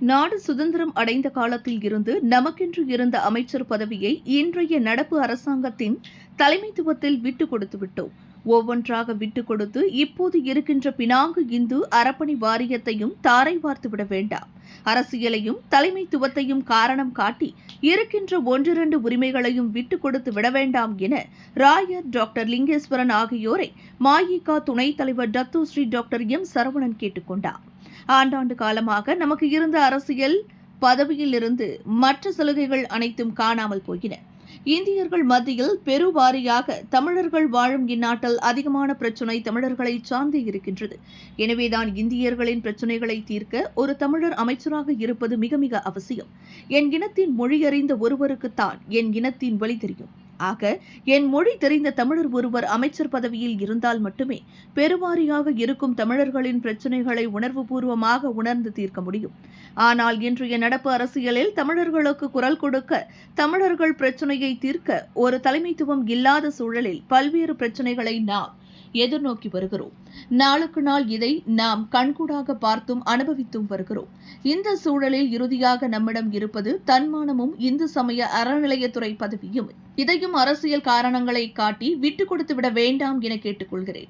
நாடு சுதந்திரம் அடைந்த காலத்தில் இருந்து நமக்கென்று இருந்த அமைச்சர் பதவியை இன்றைய நடப்பு அரசாங்கத்தின் தலைமைத்துவத்தில் விட்டுக் கொடுத்துவிட்டோம். ஒவ்வொன்றாக விட்டுக் கொடுத்து இப்போது இருக்கின்ற பினாங்கு இந்து அறப்பணி வாரியத்தையும் தாரை வார்த்துவிட வேண்டாம். அரசியலையும் தலைமைத்துவத்தையும் காரணம் காட்டி இருக்கின்ற ஒன்றிரண்டு உரிமைகளையும் விட்டுக் கொடுத்து விட வேண்டாம் என ராயர் டாக்டர் லிங்கேஸ்வரன் ஆகியோரை மஇகா துணைத் தலைவர் டத்தோஸ்ரீ டாக்டர் எம் சரவணன் கேட்டுக் கொண்டார். ஆண்டாண்டு காலமாக நமக்கு இருந்த அரசியல் பதவியிலிருந்து மற்ற சலுகைகள் அனைத்தும் காணாமல் போயின. இந்தியர்கள் மத்தியில் பெருவாரியாக தமிழர்கள் வாழும் இந்நாட்டில் அதிகமான பிரச்சினை தமிழர்களை சார்ந்தே இருக்கின்றது. எனவேதான் இந்தியர்களின் பிரச்சினைகளை தீர்க்க ஒரு தமிழர் அமைச்சராக இருப்பது மிக மிக அவசியம். என் இனத்தின் மொழியறிந்த ஒருவருக்குத்தான் என் இனத்தின் வழி தெரியும். ஆக என் மொழி தெரிந்த தமிழர் ஒருவர் அமைச்சர் பதவியில் இருந்தால் மட்டுமே பெருவாரியாக இருக்கும் தமிழர்களின் பிரச்சினைகளை உணர்வுபூர்வமாக உணர்ந்து தீர்க்க முடியும். ஆனால் இன்றைய நடப்பு அரசியலில் தமிழர்களுக்கு குரல் கொடுக்க, தமிழர்கள் பிரச்சினையை தீர்க்க ஒரு தலைமைத்துவம் இல்லாத சூழலில் பல்வேறு பிரச்சினைகளை நாம் எதிர்நோக்கி வருகிறோம். நாளுக்கு நாள் இதை நாம் கண்கூடாக பார்த்தும் அனுபவித்தும் வருகிறோம். இந்த சூழலில் இறுதியாக நம்மிடம் இருப்பது தன்மானமும் இந்து சமய அறநிலையத்துறை பதவியும். இதையும் அரசியல் காரணங்களை காட்டி விட்டுக் கொடுத்துவிட வேண்டாம் என கேட்டுக்கொள்கிறேன்.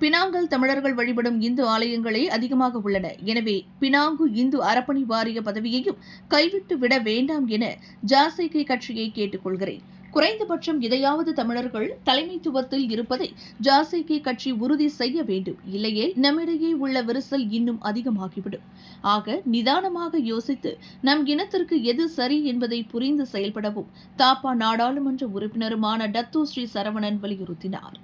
பினாங்கில் தமிழர்கள் வழிபடும் இந்து ஆலயங்களே அதிகமாக உள்ளன. எனவே பினாங்கு இந்து அறப்பணி வாரிய பதவியையும் கைவிட்டு விட வேண்டாம் என ஜாசேகே கட்சியை கேட்டுக்கொள்கிறேன். குறைந்தபட்சம் இதையாவது தமிழர்கள் தலைமைத்துவத்தில் இருப்பதை ஜாசேகே கட்சி உறுதி செய்ய வேண்டும். இல்லையே நம்மிடையே உள்ள விரிசல் இன்னும் அதிகமாகிவிடும். ஆக நிதானமாக யோசித்து நம் இனத்திற்கு எது சரி என்பதை புரிந்து செயல்படவும் தாப்பா நாடாளுமன்ற உறுப்பினருமான டத்தோஸ்ரீ சரவணன் வலியுறுத்தினார்.